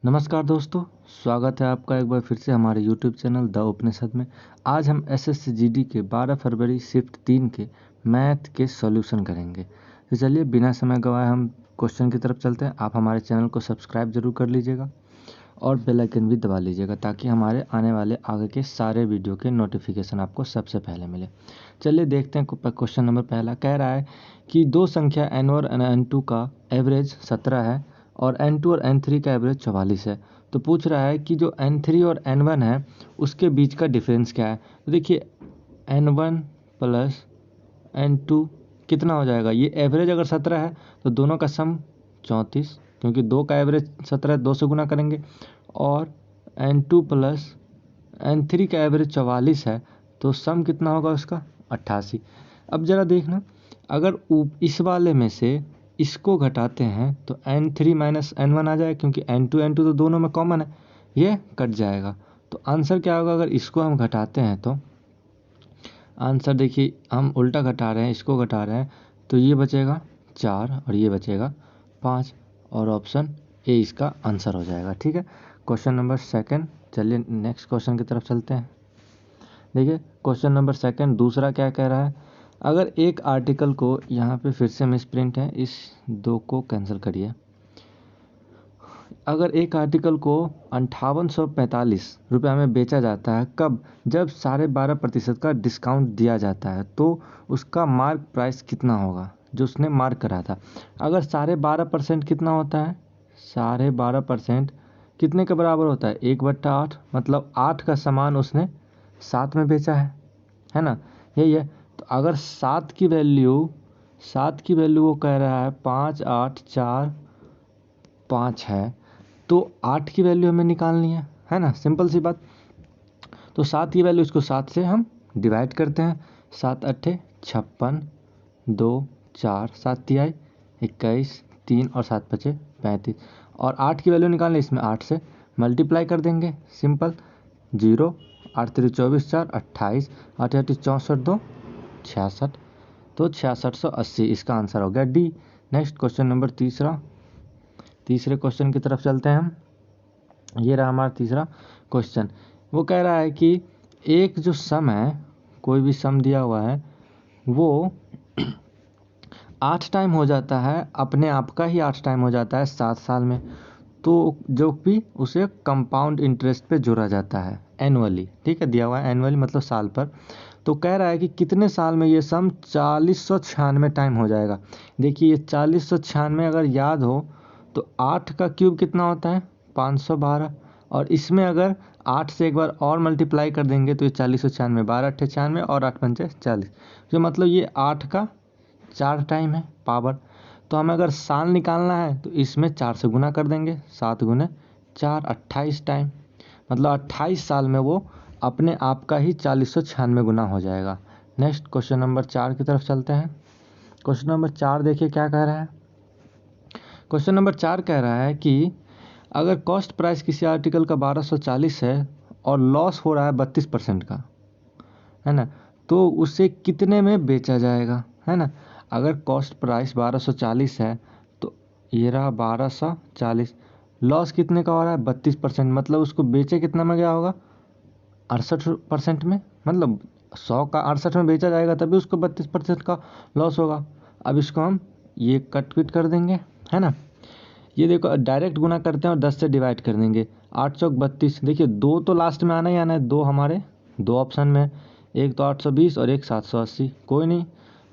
नमस्कार दोस्तों, स्वागत है आपका एक बार फिर से हमारे YouTube चैनल द उपनिषद में। आज हम SSC GD के 12 फरवरी शिफ्ट 3 के मैथ के सॉल्यूशन करेंगे। तो चलिए बिना समय गवाए हम क्वेश्चन की तरफ चलते हैं। आप हमारे चैनल को सब्सक्राइब जरूर कर लीजिएगा और बेल आइकन भी दबा लीजिएगा ताकि हमारे आने वाले आगे के सारे वीडियो के नोटिफिकेशन आपको सबसे पहले मिले। चलिए देखते हैं क्वेश्चन नंबर पहला कह रहा है कि दो संख्या n1 और n2 का एवरेज 17 है और n2 और n3 का एवरेज 44 है। तो पूछ रहा है कि जो n3 और n1 है उसके बीच का डिफरेंस क्या है। तो देखिए n1 प्लस n2 कितना हो जाएगा। ये एवरेज अगर 17 है तो दोनों का सम 34, क्योंकि दो का एवरेज 17 है, 2 से गुना करेंगे। और n2 प्लस n3 का एवरेज 44 है तो सम कितना होगा उसका 88। अब ज़रा देखना, अगर इस वाले में से इसको घटाते हैं तो n3 माइनस n1 आ जाए, क्योंकि n2 तो दोनों में कॉमन है, ये कट जाएगा। तो आंसर क्या होगा अगर इसको हम घटाते हैं तो आंसर देखिए हम उल्टा घटा रहे हैं, इसको घटा रहे हैं तो ये बचेगा 4 और ये बचेगा 5 और ऑप्शन ए इसका आंसर हो जाएगा। ठीक है, क्वेश्चन नंबर सेकंड। चलिए नेक्स्ट क्वेश्चन की तरफ चलते हैं। देखिए क्वेश्चन नंबर सेकंड दूसरा क्या कह रहा है। अगर एक आर्टिकल को, यहाँ पे फिर से मिस प्रिंट है, इस दो को कैंसिल करिए। अगर एक आर्टिकल को 5845 रुपये में बेचा जाता है, कब? जब 12.5% का डिस्काउंट दिया जाता है तो उसका मार्क प्राइस कितना होगा, जो उसने मार्क करा था। अगर 12.5% कितना होता है, 12.5% कितने के बराबर होता है, 1/8, मतलब 8 का सामान उसने 7 में बेचा है ना, यही है। तो अगर 7 की वैल्यू वो कह रहा है 5, 8, 4, 5 है, तो 8 की वैल्यू हमें निकालनी है ना, सिंपल सी बात। तो 7 की वैल्यू, इसको 7 से हम डिवाइड करते हैं। 7 अट्ठे 56, 2 4 7 तिहाई 21, 3 और 7 बचे 35। और 8 की वैल्यू निकालनी, इसमें 8 से मल्टीप्लाई कर देंगे, सिंपल। 0 8 3 24, 4 28, 8 8 64, 2 66, तो 6680 इसका आंसर हो गया डी। नेक्स्ट क्वेश्चन नंबर तीसरे क्वेश्चन की तरफ चलते हैं हम। ये रहा हमारा तीसरा क्वेश्चन। वो कह रहा है कि एक जो सम है, कोई भी सम दिया हुआ है, वो 8 टाइम हो जाता है, अपने आप का ही 8 टाइम हो जाता है 7 साल में। तो जो भी उसे कंपाउंड इंटरेस्ट पे जोड़ा जाता है एनुअली, ठीक है, दिया हुआ है एनुअली मतलब साल पर। तो कह रहा है कि कितने साल में ये सम 4096 टाइम हो जाएगा। देखिए ये 4096 अगर याद हो तो 8 का क्यूब कितना होता है 512, और इसमें अगर 8 से एक बार और मल्टीप्लाई कर देंगे तो ये 4096, 12 अट्ठे 96 और 8 पंचे 40, जो मतलब ये 8 का 4 टाइम है पावर। तो हमें अगर साल निकालना है तो इसमें 4 से गुना कर देंगे, 7 गुने 4 28 टाइम, मतलब 28 साल में वो अपने आप का ही 4096 गुना हो जाएगा। नेक्स्ट क्वेश्चन नंबर 4 की तरफ चलते हैं। क्वेश्चन नंबर 4 देखिए क्या कह रहा है। क्वेश्चन नंबर 4 कह रहा है कि अगर कॉस्ट प्राइस किसी आर्टिकल का 1240 है और लॉस हो रहा है 32% का, है ना, तो उसे कितने में बेचा जाएगा, है ना। अगर कॉस्ट प्राइस 1240 है तो ये रहा 1240, लॉस कितने का हो रहा है 32%, मतलब उसको बेचे कितना में गया होगा 68% में, मतलब 100 का 68 में बेचा जाएगा तभी उसको 32% का लॉस होगा। अब इसको हम ये कट पिट कर देंगे, है ना। ये देखो डायरेक्ट गुना करते हैं और 10 से डिवाइड कर देंगे, 8 चौक 32। देखिए 2 तो लास्ट में आना ही आना है, 2 हमारे 2 ऑप्शन में, एक तो 820 और एक 780, कोई नहीं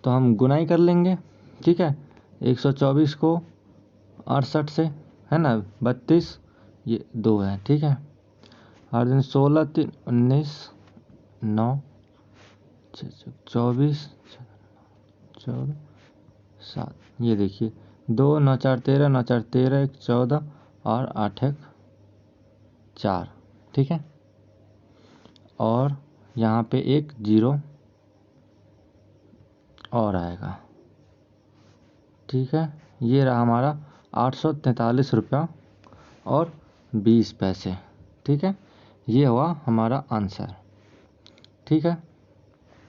तो हम गुनाई कर लेंगे, ठीक है। 124 को 68 से, है ना, 32, ये 2 है, ठीक है। हर दिन 16 3 19 9 24 14 7, ये देखिए 2 9 4 13, 9 4 13, 1 14 और 8 1 4, ठीक है। और यहाँ पे एक 0 और आएगा, ठीक है। ये रहा हमारा 843 रुपया और 20 पैसे, ठीक है। ये हुआ हमारा आंसर, ठीक है।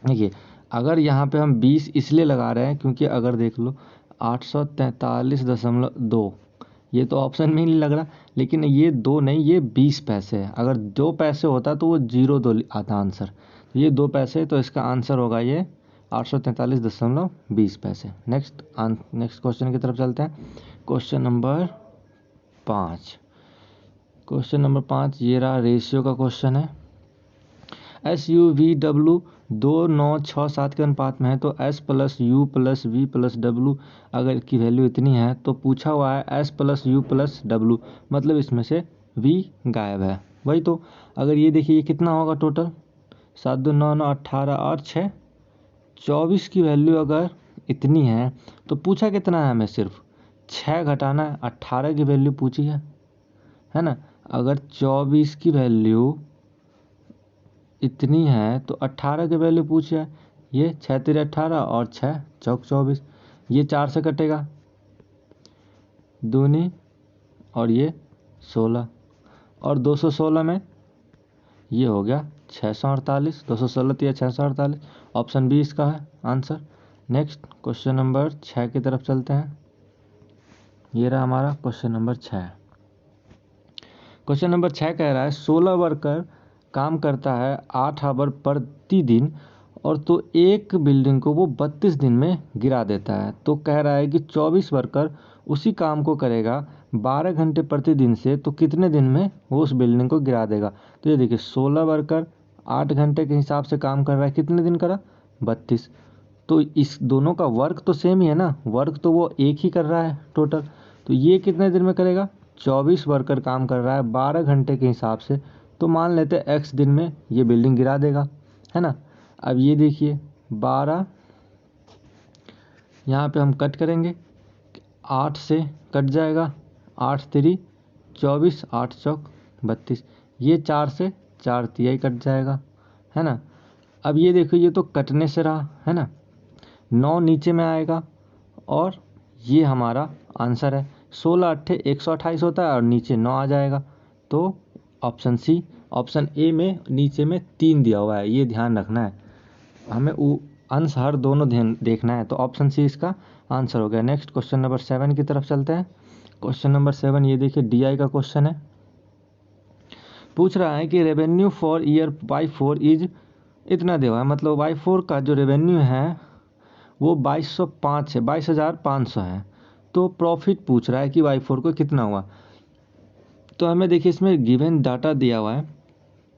देखिए अगर यहाँ पे हम 20 इसलिए लगा रहे हैं क्योंकि अगर देख लो 843.2 ये तो ऑप्शन में ही नहीं लग रहा, लेकिन ये 2 नहीं, ये 20 पैसे है। अगर 2 पैसे होता तो वो 0 आता आंसर। ये 2 पैसे, तो इसका आंसर होगा ये 843.20 पैसे। नेक्स्ट क्वेश्चन की तरफ चलते हैं। क्वेश्चन नंबर 5 ये रहा, रेशियो का क्वेश्चन है। SU/VW 2, 9, 6, 7 के अनुपात में है, तो S+U+V+W अगर की वैल्यू इतनी है, तो पूछा हुआ है S+U+W, मतलब इसमें से V गायब है। वही तो, अगर ये देखिए ये कितना होगा टोटल, 7, 2, 9, 9, 18 और 6, 24 की वैल्यू अगर इतनी है, तो पूछा कितना है, हमें सिर्फ 6 घटाना है, 18 की वैल्यू पूछी है ना। अगर 24 की वैल्यू इतनी है तो 18 की वैल्यू पूछी है। ये 6 3 18 और 6 चौक 24, ये 4 से कटेगा, दूनी, और ये 16, और 216 में ये हो गया 648, 216 या 648, ऑप्शन बी इसका है आंसर। नेक्स्ट क्वेश्चन नंबर 6 की तरफ चलते हैं। ये रहा हमारा क्वेश्चन नंबर 6। क्वेश्चन नंबर 6 कह रहा है 16 वर्कर काम करता है 8 आवर प्रतिदिन, और तो एक बिल्डिंग को वो 32 दिन में गिरा देता है। तो कह रहा है कि 24 वर्कर उसी काम को करेगा 12 घंटे प्रतिदिन से, तो कितने दिन में वो उस बिल्डिंग को गिरा देगा। तो ये देखिए 16 वर्कर 8 घंटे के हिसाब से काम कर रहा है, कितने दिन करा, 32। तो इस दोनों का वर्क तो सेम ही है ना, वर्क तो वो एक ही कर रहा है टोटल। तो ये कितने दिन में करेगा, 24 वर्कर काम कर रहा है 12 घंटे के हिसाब से, तो मान लेते हैं x दिन में ये बिल्डिंग गिरा देगा, है ना। अब ये देखिए 12, यहाँ पे हम कट करेंगे, 8 से कट जाएगा, 8 3 24, 8 चौक 32, ये 4 से 4 तिहाई कट जाएगा, है ना। अब ये देखो ये तो कटने से रहा, है ना, 9 नीचे में आएगा, और ये हमारा आंसर है। 16 8 128 होता है, और नीचे 9 आ जाएगा। तो ऑप्शन सी, ऑप्शन ए में नीचे में 3 दिया हुआ है, ये ध्यान रखना है हमें, अंश हर दोनों ध्यान देखना है। तो ऑप्शन सी इसका आंसर हो गया। नेक्स्ट क्वेश्चन नंबर 7 की तरफ चलते हैं। क्वेश्चन नंबर 7 ये देखिए DI का क्वेश्चन है। पूछ रहा है कि revenue for year Y4 is इतना दिया हुआ है, मतलब Y4 का जो रेवेन्यू है वो 2205 है, 22,500 है। तो प्रॉफिट पूछ रहा है कि Y4 को कितना हुआ। तो हमें देखिए इसमें गिवन डाटा दिया हुआ है,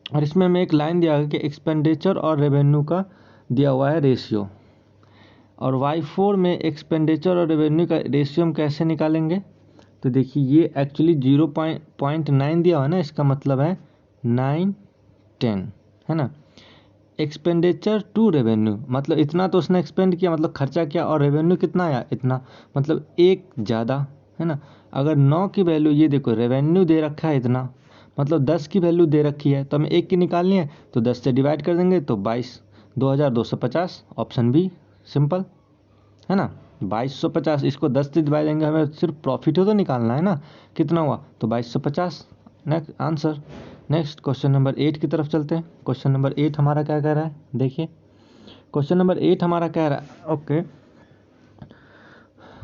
और इसमें हमें एक लाइन दिया हुआ है कि एक्सपेंडिचर और रेवेन्यू का दिया हुआ है रेशियो, और Y4 में एक्सपेंडिचर और रेवेन्यू का रेशियो हम कैसे निकालेंगे। तो देखिए ये एक्चुअली 0.9 दिया हुआ है ना, इसका मतलब है 9 10, है ना। एक्सपेंडिचर टू रेवेन्यू, मतलब इतना तो उसने एक्सपेंड किया, मतलब खर्चा किया, और रेवेन्यू कितना आया, इतना, मतलब एक ज़्यादा, है ना। अगर 9 की वैल्यू, ये देखो रेवेन्यू दे रखा है इतना, मतलब 10 की वैल्यू दे रखी है, तो हमें 1 की निकालनी है, तो 10 से डिवाइड कर देंगे, तो 22,250, ऑप्शन बी सिंपल, है ना। 2250, इसको 10 से डिवाइड देंगे, हमें सिर्फ प्रॉफिट हो तो निकालना है ना, कितना हुआ, तो 2250 next answer. Next question number 8 की तरफ चलते हैं। क्वेश्चन नंबर 8 हमारा क्या कह रहा है, देखिए क्वेश्चन नंबर 8 हमारा कह रहा है, ओके,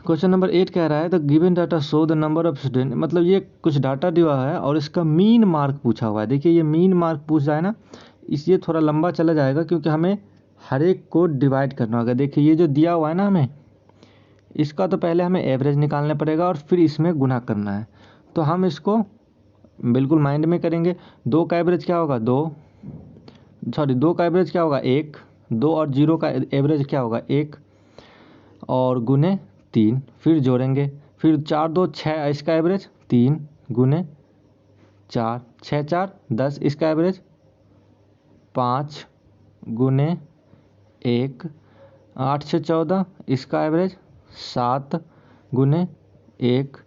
क्वेश्चन नंबर 8 कह रहा है the given data show the number of student, मतलब ये कुछ डाटा दिया है और इसका मीन मार्क पूछा हुआ है। देखिए ये मीन मार्क पूछ रहा है ना, इसलिए थोड़ा लंबा चला जाएगा, क्योंकि हमें हर एक को डिवाइड करना होगा। देखिए ये जो दिया हुआ है ना, हमें इसका तो पहले हमें एवरेज निकालना पड़ेगा, और फिर इसमें गुना करना है। तो हम इसको बिल्कुल माइंड में करेंगे। 2 का एवरेज क्या होगा, 2 का एवरेज क्या होगा, 1, 2 और 0 का एवरेज क्या होगा, 1, और गुने 3, फिर जोड़ेंगे, फिर 4 2 6, इसका एवरेज 3 गुने 4, 6 4 10, इसका एवरेज 5 गुने 1, 8 6 14, इसका एवरेज 7 गुने 1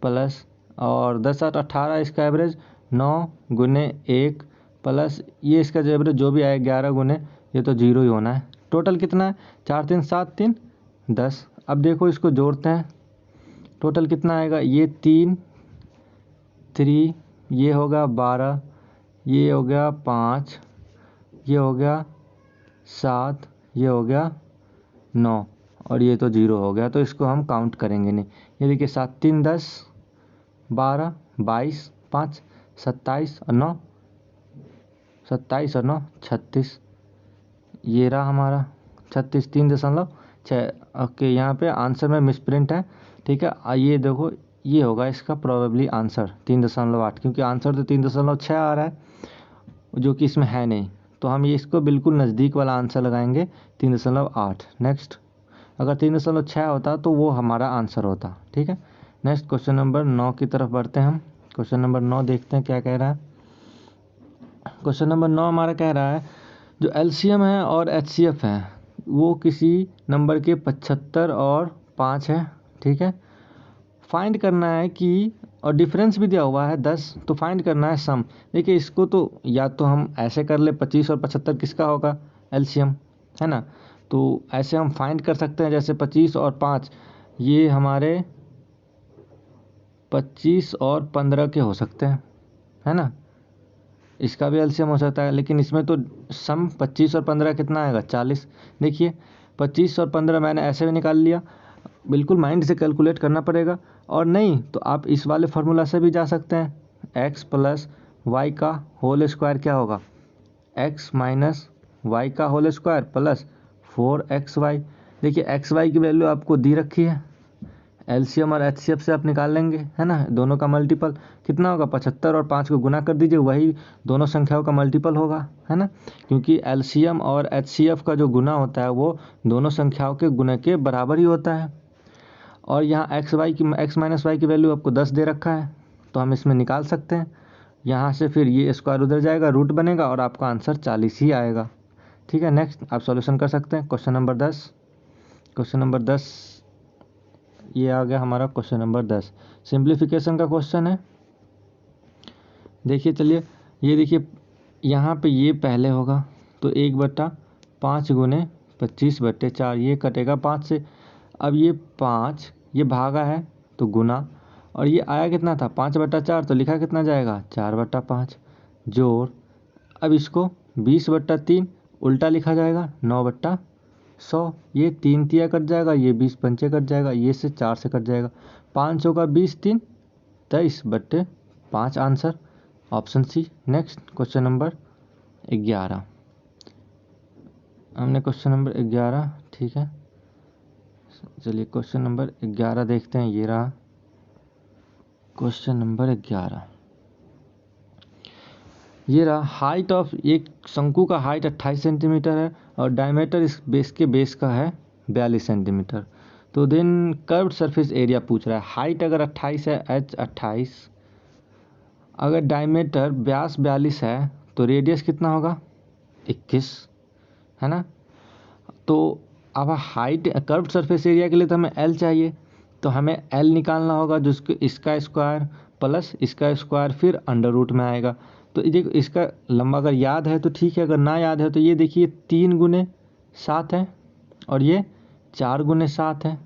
प्लस, और 10 8 18, इसका एवरेज 9 गुने 1 प्लस, ये इसका जो एवरेज जो भी आए 11 गुने, ये तो 0 ही होना है। टोटल कितना है, 4 3 7 3 10। अब देखो इसको जोड़ते हैं, टोटल कितना आएगा, ये 3 3, ये होगा 12, ये हो गया 5, ये हो गया 7, ये हो गया 9, और ये तो 0 हो गया, तो इसको हम काउंट करेंगे नहीं। ये देखिए 7 3 10, 12, 22, 5, 27 और 9, 27 और 9 36। ये रहा हमारा 36, 3.6। ओके, यहाँ पे आंसर में मिसप्रिंट है, ठीक है। ये देखो, ये होगा इसका प्रोबेबली आंसर 3.8, क्योंकि आंसर तो 3.6 आ रहा है, जो कि इसमें है नहीं। तो हम ये इसको बिल्कुल नज़दीक वाला आंसर लगाएंगे 3.8। नेक्स्ट, अगर 3.6 होता तो वो हमारा आंसर होता, ठीक है। नेक्स्ट क्वेश्चन नंबर 9 की तरफ बढ़ते हैं हम। क्वेश्चन नंबर 9 देखते हैं क्या कह रहा है। क्वेश्चन नंबर 9 हमारा कह रहा है जो एलसीएम है और एचसीएफ है वो किसी नंबर के 75 और 5 है, ठीक है। फाइंड करना है कि, और डिफरेंस भी दिया हुआ है 10, तो फाइंड करना है सम। देखिए इसको तो या तो हम ऐसे कर ले, 25 और 75 किसका होगा, एलसीएम, है ना। तो ऐसे हम फाइंड कर सकते हैं, जैसे 25 और 5 ये हमारे 25 और 15 के हो सकते हैं, है ना। इसका भी एलसीएम हो सकता है, लेकिन इसमें तो सम 25 और 15 कितना आएगा, 40। देखिए 25 और 15 मैंने ऐसे भी निकाल लिया, बिल्कुल माइंड से कैलकुलेट करना पड़ेगा। और नहीं तो आप इस वाले फार्मूला से भी जा सकते हैं, x प्लस वाई का होल स्क्वायर क्या होगा, x माइनस वाई का होल स्क्वायर प्लस 4xy। देखिए xy की वैल्यू आपको दी रखी है, एलसीएम और एचसीएफ से आप निकाल लेंगे, है ना। दोनों का मल्टीपल कितना होगा, 75 और 5 को गुना कर दीजिए, वही दोनों संख्याओं का मल्टीपल होगा, है ना। क्योंकि एलसीएम और एचसीएफ का जो गुना होता है वो दोनों संख्याओं के गुने के बराबर ही होता है। और यहाँ x माइनस वाई की वैल्यू आपको 10 दे रखा है, तो हम इसमें निकाल सकते हैं। यहाँ से फिर ये स्क्वायर उधर जाएगा, रूट बनेगा और आपका आंसर 40 ही आएगा, ठीक है। नेक्स्ट आप सॉल्यूशन कर सकते हैं। क्वेश्चन नंबर 10, क्वेश्चन नंबर 10 ये आ गया हमारा क्वेश्चन नंबर 10, सिंप्लीफिकेशन का क्वेश्चन है। देखिए चलिए, ये देखिए यहाँ पे ये पहले होगा, तो 1/5 गुने 25/4, ये कटेगा 5 से। अब ये 5 ये भागा है तो गुना, और ये आया कितना था, 5/4, तो लिखा कितना जाएगा, 4/5 जोड़। अब इसको 20/3 उल्टा लिखा जाएगा, 9/100। ये 3 तिया कट जाएगा, ये 20 पंचे कट जाएगा, ये से 4 से कट जाएगा, 500 का 20 3 23/5 answer, option C. Next question number 11, हमने क्वेश्चन नंबर 11, ठीक है। चलिए क्वेश्चन नंबर 11 देखते हैं, ये रहा क्वेश्चन नंबर 11। ये रहा हाइट ऑफ, एक शंकु का हाइट 28 सेंटीमीटर है और डायमीटर इस बेस का है 42 सेंटीमीटर। तो देन कर्व्ड सरफेस एरिया पूछ रहा है। हाइट अगर 28 है, h 28, अगर डायमीटर व्यास 42 है तो रेडियस कितना होगा, 21, है ना। तो अब हाइट कर्व्ड सरफेस एरिया के लिए तो हमें L चाहिए, तो हमें L निकालना होगा, जिसको इसका स्क्वायर प्लस इसका स्क्वायर फिर अंडर रूट में आएगा। तो देखो इसका लंबा अगर याद है तो ठीक है, अगर ना याद है तो ये देखिए 3 गुने 7 है और ये 4 गुने 7 है,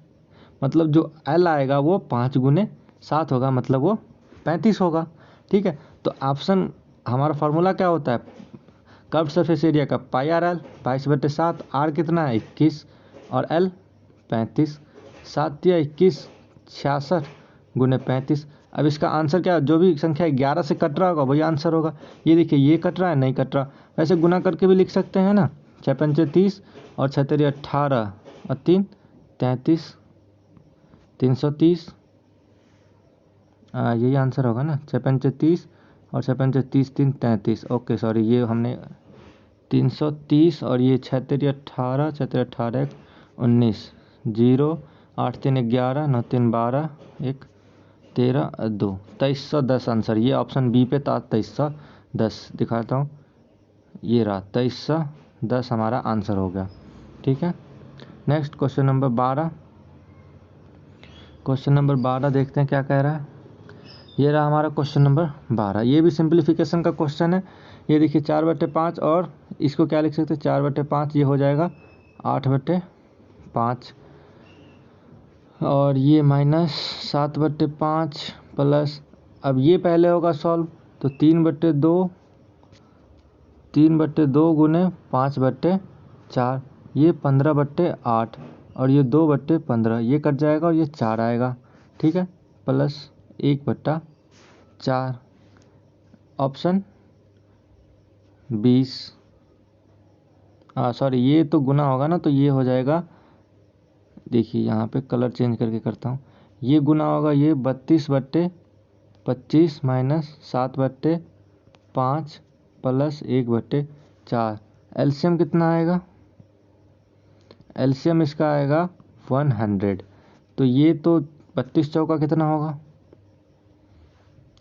मतलब जो L आएगा वो 5 गुने 7 होगा, मतलब वो 35 होगा, ठीक है। तो ऑप्शन हमारा फार्मूला क्या होता है, कर्व्ड सरफेस एरिया का पाई आर एल 22/7, आर कितना है 21 और एल 35, 7 या 21 66 गुने 35। अब इसका आंसर क्या, जो भी संख्या 11 से कट रहा होगा वही आंसर होगा। ये देखिए ये कट रहा है, नहीं कट रहा, वैसे गुना करके भी लिख सकते हैं ना, 6 पंचे 30 और 6 तेरी 18 और 3 33, 330, यही आंसर होगा ना, 6 पंचे 30 और 6 पंचे 30 3 33। ओके सॉरी, ये हमने 330 और ये 6 तेरी 18, 6 तेरी 18 19, 0 8 3 11 9 3 12 1 13 2, 2310 आंसर। ये ऑप्शन बी पे था 2310, दिखाता हूँ, ये रहा 2310 हमारा आंसर हो गया, ठीक है। Next question number 12, question number 12 देखते हैं क्या कह रहा है। ये रहा हमारा क्वेश्चन नंबर 12, ये भी सिंप्लीफिकेशन का क्वेश्चन है। ये देखिए 4/5 और इसको क्या लिख सकते हैं, 4/5 ये हो जाएगा 8/5 और ये माइनस 7/5 प्लस, अब ये पहले होगा सॉल्व, तो 3/2 गुने 5/4, ये 15/8 और ये 2/15, ये कट जाएगा और ये 4 आएगा, ठीक है, प्लस 1/5 4, ऑप्शन 20, सॉरी ये तो गुना होगा ना, तो ये हो जाएगा, देखिए यहाँ पे कलर चेंज करके करता हूँ, ये गुना होगा, ये 32/25 माइनस 7/5 प्लस 1/4। एलसीएम कितना आएगा? एलसीएम इसका आएगा 100। तो ये तो 32 चौका कितना होगा?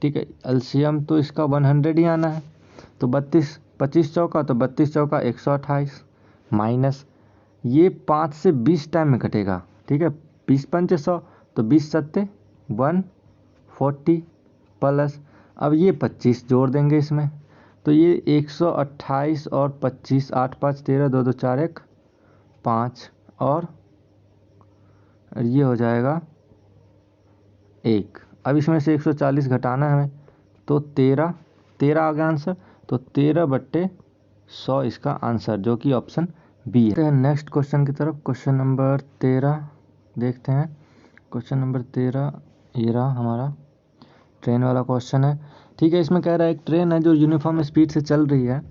ठीक है, एलसीएम तो इसका 100 ही आना है। तो 25 चौका, तो 32 चौका 128 माइनस ये 5 से 20 टाइम में कटेगा। ठीक है, 20 पंचे 100, तो 20 सत्ते 140 प्लस, अब ये 25 जोड़ देंगे इसमें, तो ये 128 और 25, 8 5 13, 2 2 4 1 5, और ये हो जाएगा 1। अब इसमें से 140 घटाना है हमें, तो 13 आ गया आंसर। तो 13/100 इसका आंसर, जो कि ऑप्शन बी है। नेक्स्ट क्वेश्चन की तरफ, क्वेश्चन नंबर 13 देखते हैं। क्वेश्चन नंबर 13 ये रहा हमारा, ट्रेन वाला क्वेश्चन है। ठीक है, इसमें कह रहा है एक ट्रेन है जो यूनिफॉर्म स्पीड से चल रही है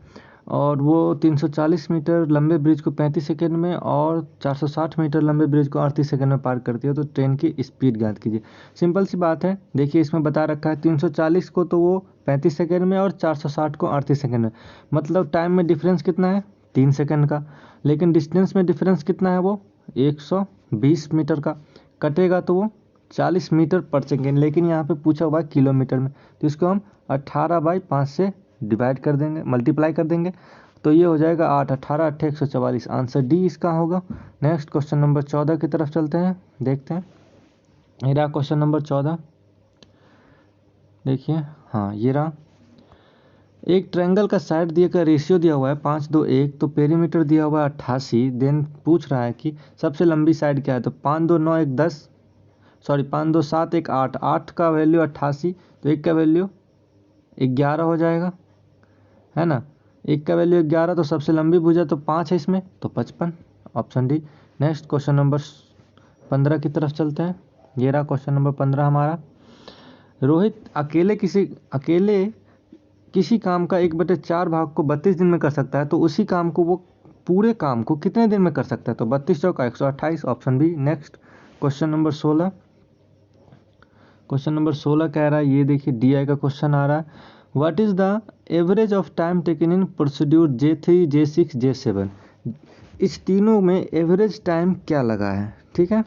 और वो 340 मीटर लंबे ब्रिज को 35 सेकंड में और 460 मीटर लंबे ब्रिज को 38 सेकंड में पार करती है। तो ट्रेन की स्पीड ज्ञात कीजिए। सिंपल सी बात है, देखिए इसमें बता रखा है 340 को तो वो 35 सेकंड में और 460 को 38 सेकंड में, मतलब टाइम में डिफरेंस कितना है? 3 सेकंड का। लेकिन डिस्टेंस में डिफरेंस कितना है? वो 120 मीटर का। कटेगा तो वो 40 मीटर पर सेकेंड, लेकिन यहाँ पे पूछा हुआ है किलोमीटर में, तो इसको हम 18/5 से डिवाइड कर देंगे, मल्टीप्लाई कर देंगे, तो ये हो जाएगा 8 18 8 144। आंसर डी इसका होगा। नेक्स्ट क्वेश्चन नंबर 14 की तरफ चलते हैं, देखते हैं। ये रहा क्वेश्चन नंबर 14, देखिए, हाँ ये रहा। एक ट्रायंगल का साइड दिया का रेशियो दिया हुआ है 5 2 1, तो पेरीमीटर दिया हुआ है 88। देन पूछ रहा है कि सबसे लंबी साइड क्या है, तो 5 2 9 1 10, सॉरी 5 2 7 1 8, 8 का वैल्यू 88, तो 1 का वैल्यू 11 हो जाएगा, है ना। 1 का वैल्यू 11, तो सबसे लंबी भुजा तो 5 है इसमें, तो 55, option D. Next question number 15 की तरफ चलते हैं। ये रहा क्वेश्चन नंबर 15 हमारा। रोहित अकेले किसी काम का 1/4 भाग को 32 दिन में कर सकता है, तो उसी काम को वो पूरे काम को कितने दिन में कर सकता है? तो 32 चौका 128, option B. Next question number 16। Question number 16 कह रहा है, ये देखिए DI का क्वेश्चन आ रहा है, what is the average of time taken in procedure J3 J6 J7। इस तीनों में एवरेज टाइम क्या लगा है? ठीक है,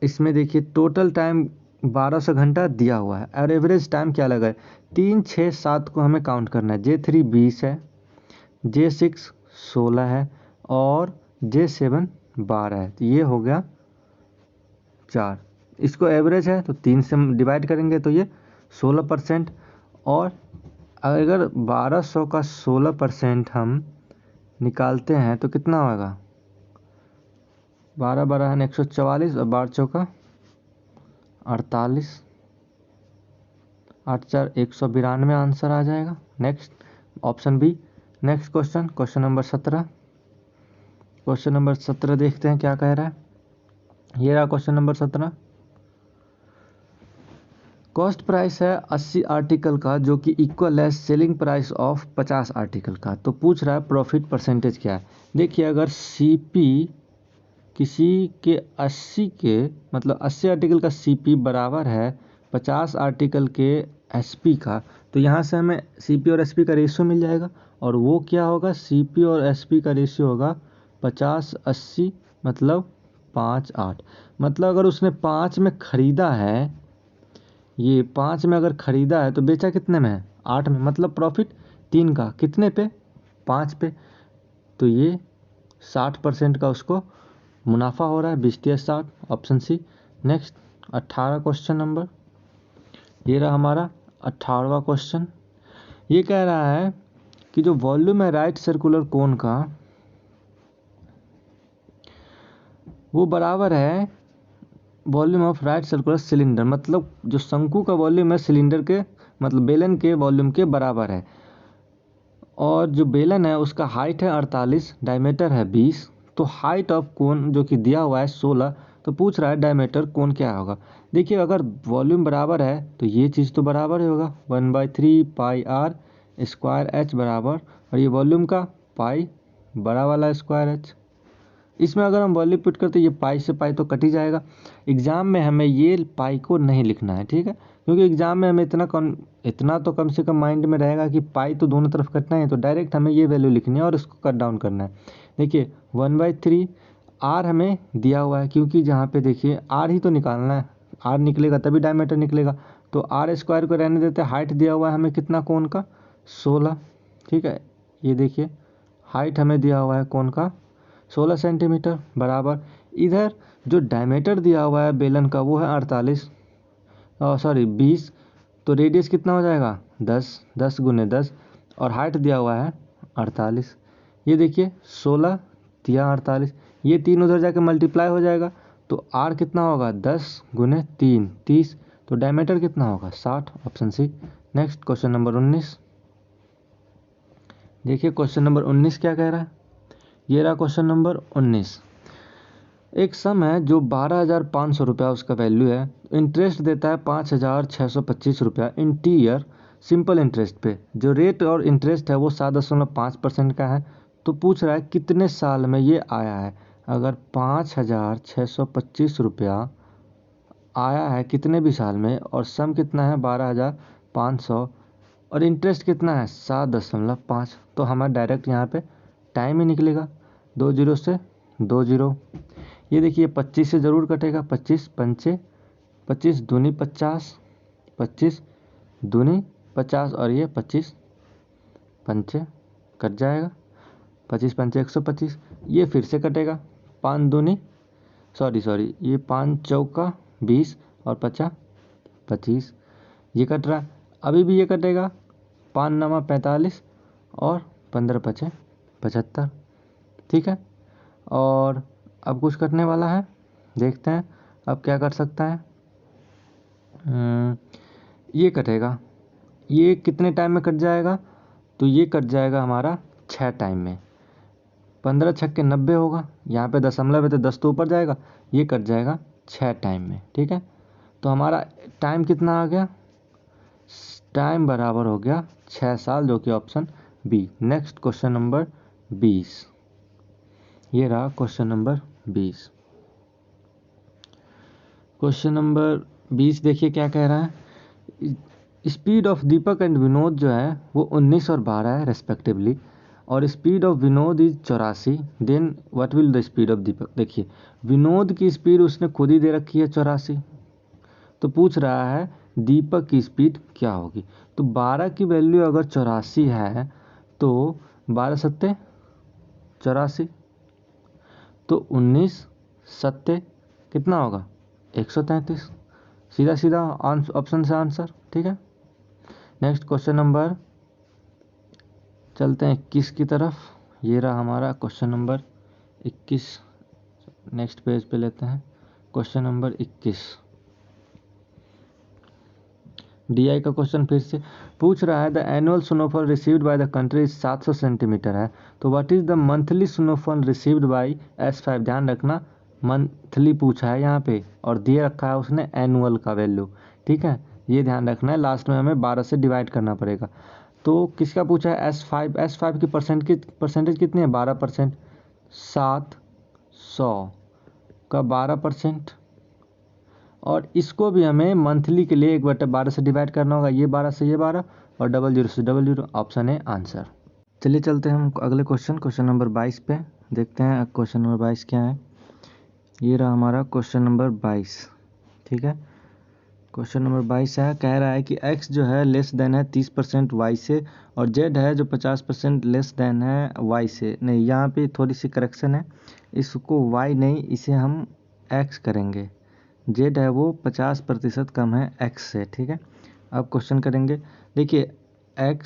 इसमें देखिए टोटल टाइम 1200 घंटा दिया हुआ है और एवरेज टाइम क्या लगा है? 3 6 7 को हमें काउंट करना है। J3 20 है, J6 16 है और J7 12 है, तो ये हो गया 4। इसको एवरेज है तो 3 से डिवाइड करेंगे तो ये 16%, और अगर 1200 का 16% हम निकालते हैं तो कितना होगा? 12 12 है 144 और 12 चौका 48, 8 4 192 आंसर आ जाएगा। Next option B. Next question, question number 17। Question number 17 देखते हैं क्या कह रहा है। ये रहा क्वेश्चन नंबर 17। कॉस्ट प्राइस है 80 आर्टिकल का, जो कि इक्वल है सेलिंग प्राइस ऑफ 50 आर्टिकल का। तो पूछ रहा है प्रॉफिट परसेंटेज क्या है। देखिए अगर CP किसी के 80 आर्टिकल का CP बराबर है 50 आर्टिकल के SP का, तो यहाँ से हमें CP और SP का रेशियो मिल जाएगा, और वो क्या होगा? CP और SP का रेशियो होगा 50 80, मतलब 5 8। मतलब अगर उसने 5 में ख़रीदा है, ये 5 में अगर ख़रीदा है तो बेचा कितने में है? 8 में, मतलब प्रॉफिट 3 का कितने पे? 5 पे। तो ये 60% का उसको मुनाफा हो रहा है, 20-60, option C. Next 18 question number, ये रहा हमारा 18वां क्वेश्चन। ये कह रहा है कि जो वॉल्यूम है राइट सर्कुलर कोन का, वो बराबर है volume of right circular cylinder, मतलब जो शंकु का वॉल्यूम है सिलेंडर के, मतलब बेलन के वॉल्यूम के बराबर है। और जो बेलन है उसका हाइट है 48, डायमीटर है 20, तो हाइट ऑफ कोन जो कि दिया हुआ है 16, तो तो पूछ रहा है डायमीटर कोण क्या होगा। देखिए अगर वॉल्यूम बराबर है तो ये चीज़ तो बराबर ही होगा, 1/3 पाई आर स्क्वायर एच बराबर, और ये वॉल्यूम का पाई बड़ा वाला स्क्वायर एच। इसमें अगर हम वॉल्यूम पुट करते ये पाई से पाई तो कट ही जाएगा। एग्ज़ाम में हमें ये पाई को नहीं लिखना है, ठीक है, क्योंकि एग्ज़ाम में हमें इतना तो कम से कम माइंड में रहेगा कि पाई तो दोनों तरफ कटना है, तो डायरेक्ट हमें ये वैल्यू लिखनी है और इसको कट डाउन करना है। देखिए 1/3 आर हमें दिया हुआ है, क्योंकि जहाँ पे देखिए आर ही तो निकालना है, आर निकलेगा तभी डायमीटर निकलेगा, तो आर स्क्वायर को रहने देते हैं। हाइट दिया हुआ है हमें कितना कोण का, 16, ठीक है। ये देखिए हाइट हमें दिया हुआ है कोण का 16 सेंटीमीटर बराबर। इधर जो डायमीटर दिया हुआ है बेलन का वो है 20, तो रेडियस कितना हो जाएगा 10 गुने 10, और हाइट दिया हुआ है 48। ये देखिए 16 दिया 48, ये 3 उधर जाके मल्टीप्लाई हो जाएगा, तो आर कितना होगा 10 गुने 3 30, तो डायमीटर कितना होगा 60, option C. Next question number 19। देखिए क्वेश्चन नंबर 19 क्या कह रहा है, ये रहा क्वेश्चन नंबर 19। एक सम है जो 12,500 रुपया उसका वैल्यू है, इंटरेस्ट देता है 5,625 रुपया इन टी ईयर सिंपल इंटरेस्ट पे। जो रेट और इंटरेस्ट है वो 7.5% का है। तो पूछ रहा है कितने साल में ये आया है। अगर 5,625 रुपया आया है कितने भी साल में, और सम कितना है 12,500, और इंटरेस्ट कितना है 7.5, तो हमारा डायरेक्ट यहाँ पे टाइम ही निकलेगा, 2 जीरो से 2 जीरो। ये देखिए 25 से ज़रूर कटेगा, 25 पंचे 25 दूनी 50, 25 दूनी 50, और ये 25 पंचे कट जाएगा, 25 पंचे 125। ये फिर से कटेगा, 5 दूनी सॉरी ये 5 चौका 20 और 50 25, ये कट रहा है। अभी भी ये कटेगा, 5 नमा 45 और 15 पचे 75, ठीक है। और अब कुछ कटने वाला है, देखते हैं अब क्या कर सकता है। ये कटेगा, ये कितने टाइम में कट जाएगा, तो ये कट जाएगा हमारा 6 टाइम में। 15 छक्के 90 होगा, यहाँ पे दशमलव है तो 10 तो ऊपर जाएगा, ये कट जाएगा 6 टाइम में, ठीक है। तो हमारा टाइम कितना आ गया, टाइम बराबर हो गया 6 साल, जो कि option B. Next question number 20, ये रहा क्वेश्चन नंबर 20। क्वेश्चन नंबर 20 देखिए क्या कह रहा है। Speed of Deepak and Vinod जो है वो 19 और 12 है रेस्पेक्टिवली, और speed of Vinod is 84, then what will the speed of Deepak. देखिए विनोद की स्पीड उसने खुद ही दे रखी है 84, तो पूछ रहा है दीपक की स्पीड क्या होगी। तो 12 की वैल्यू अगर 84 है तो 12 सत्ते 84, तो 19 सत्ते कितना होगा 133, सीधा सीधा ऑप्शन से आंसर, ठीक है। नेक्स्ट क्वेश्चन नंबर चलते हैं 21 की तरफ। ये रहा हमारा क्वेश्चन नंबर 21, नेक्स्ट पेज पे लेते हैं क्वेश्चन नंबर 21। डीआई का क्वेश्चन फिर से पूछ रहा है the annual snowfall received by the country 700 centimetre है, तो what is the monthly snowfall received by S5। ध्यान रखना मंथली पूछा है यहाँ पे, और दिए रखा है उसने एनुअल का वैल्यू, ठीक है, ये ध्यान रखना है। लास्ट में हमें 12 से डिवाइड करना पड़ेगा। तो किसका पूछा है S5 की परसेंटेज कितनी है 12%, 700 का 12%, और इसको भी हमें मंथली के लिए 1/12 से डिवाइड करना होगा, ये 12 से ये 12 और 00 से 00, ऑप्शन है आंसर। चलिए चलते हैं हम अगले क्वेश्चन नंबर 22 पे, देखते हैं क्वेश्चन नंबर 22 क्या है। ये रहा हमारा क्वेश्चन नंबर 22, ठीक है। क्वेश्चन नंबर 22 है, कह रहा है कि x जो है लेस देन है 30% y से, और z है जो 50% लेस देन है y से। नहीं, यहाँ पे थोड़ी सी करेक्शन है, इसको y नहीं इसे हम x करेंगे। z है वो 50% कम है x से, ठीक है। अब क्वेश्चन करेंगे, देखिए x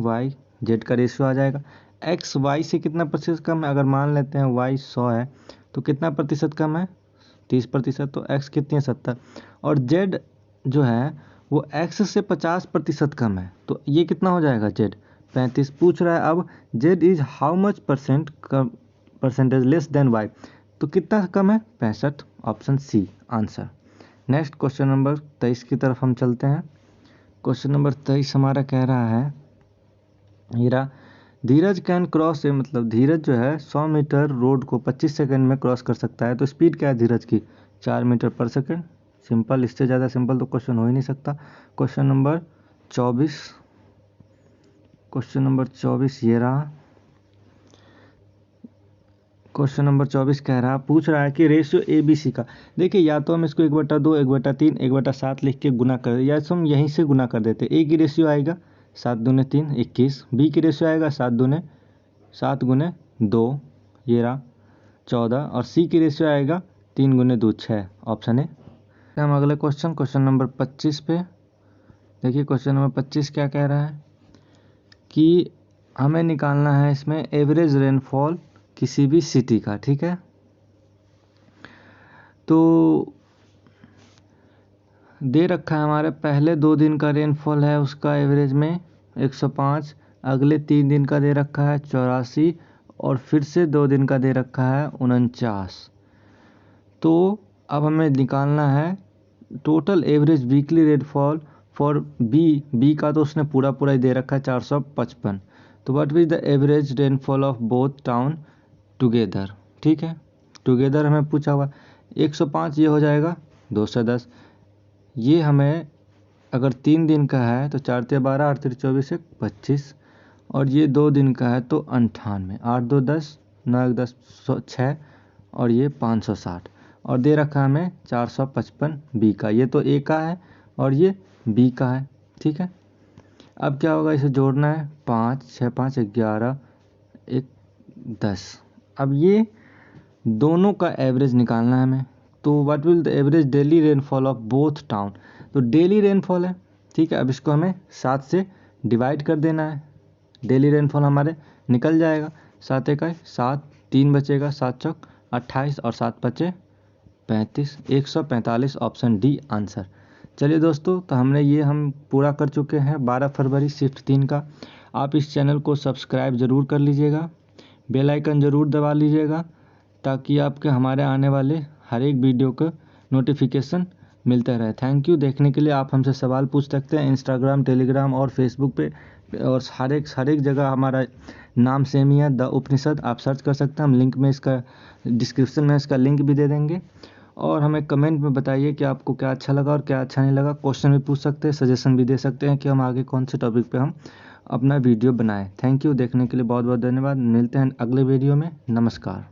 y z का रेशियो आ जाएगा। x y से कितना प्रतिशत कम है, अगर मान लेते हैं y 100 है तो कितना प्रतिशत कम है 30%, तो x कितनी है 70, और z जो है वो x से 50% कम है, तो ये कितना हो जाएगा z 35। पूछ रहा है अब z is how much percentage less than y, तो कितना कम है? 65। Option C answer. Next question number 23 की तरफ हम चलते हैं। क्वेश्चन नंबर 23 हमारा कह रहा है, हीरा धीरज कैन क्रॉस ए, मतलब धीरज जो है 100 मीटर रोड को 25 सेकंड में क्रॉस कर सकता है। तो स्पीड क्या है धीरज की? 4 मीटर पर सेकंड। सिंपल, इससे ज़्यादा सिंपल तो क्वेश्चन हो ही नहीं सकता। क्वेश्चन नंबर 24, क्वेश्चन नंबर 24 ये रहा। क्वेश्चन नंबर 24 कह रहा, पूछ रहा है कि रेशियो ए बी सी का। देखिए या तो हम इसको 1/2, 1/3, 1/7 लिख के गुना कर, या तो हम यहीं से गुना कर देते। ए की रेशियो आएगा 7 दूने 3 21, बी की रेशियो आएगा 7 दूने 2 ये रहा 14, और सी की रेशियो आएगा 3 गुने 2 6। ऑप्शन है। हम अगले क्वेश्चन नंबर 25 पे देखिए। क्वेश्चन नंबर 25 क्या कह रहा है कि हमें निकालना है इसमें एवरेज रेनफॉल किसी भी सिटी का। ठीक है, तो दे रखा है हमारे पहले 2 दिन का रेनफॉल है उसका एवरेज में 105, अगले 3 दिन का दे रखा है 84, और फिर से 2 दिन का दे रखा है 49। तो अब हमें निकालना है total average weekly rainfall for B का तो उसने पूरा ही दे रखा है 455। तो what was the average rainfall of both town together. ठीक है, टुगेदर हमें पूछा हुआ 105, ये हो जाएगा 210। ये हमें अगर 3 दिन का है तो 4 × 12, 8 × 24 25, और ये 2 दिन का है तो 98, 8 2 10, 9 1 10 6, और ये 560, और दे रखा हमें 455 बी का। ये तो ए का है और ये बी का है। ठीक है, अब क्या होगा, इसे जोड़ना है 5 6 5 11 1 10। अब ये दोनों का एवरेज निकालना है हमें। तो what will the average daily rainfall of both town. तो डेली रेनफॉल है। ठीक है, अब इसको हमें 7 से डिवाइड कर देना है। डेली रेनफॉल हमारे निकल जाएगा 7 × 7, 3 बचेगा, 7 चौक 28, और 7 बचे 35, 145। Option D answer. चलिए दोस्तों, तो हम पूरा कर चुके हैं 12 फरवरी शिफ्ट 3 का। आप इस चैनल को सब्सक्राइब ज़रूर कर लीजिएगा, बेल आइकन ज़रूर दबा लीजिएगा, ताकि आपके हमारे आने वाले हर एक वीडियो का नोटिफिकेशन मिलता रहे। थैंक यू देखने के लिए। आप हमसे सवाल पूछ सकते हैं इंस्टाग्राम, टेलीग्राम और फेसबुक पे, और हर एक जगह हमारा नाम सेम ही है, द उपनिषद। आप सर्च कर सकते हैं, हम लिंक में इसका डिस्क्रिप्शन में इसका लिंक भी दे देंगे। और हमें कमेंट में बताइए कि आपको क्या अच्छा लगा और क्या अच्छा नहीं लगा। क्वेश्चन भी पूछ सकते हैं, सजेशन भी दे सकते हैं कि हम आगे कौन से टॉपिक पे हम अपना वीडियो बनाएं। थैंक यू देखने के लिए, बहुत बहुत धन्यवाद। मिलते हैं अगले वीडियो में। नमस्कार।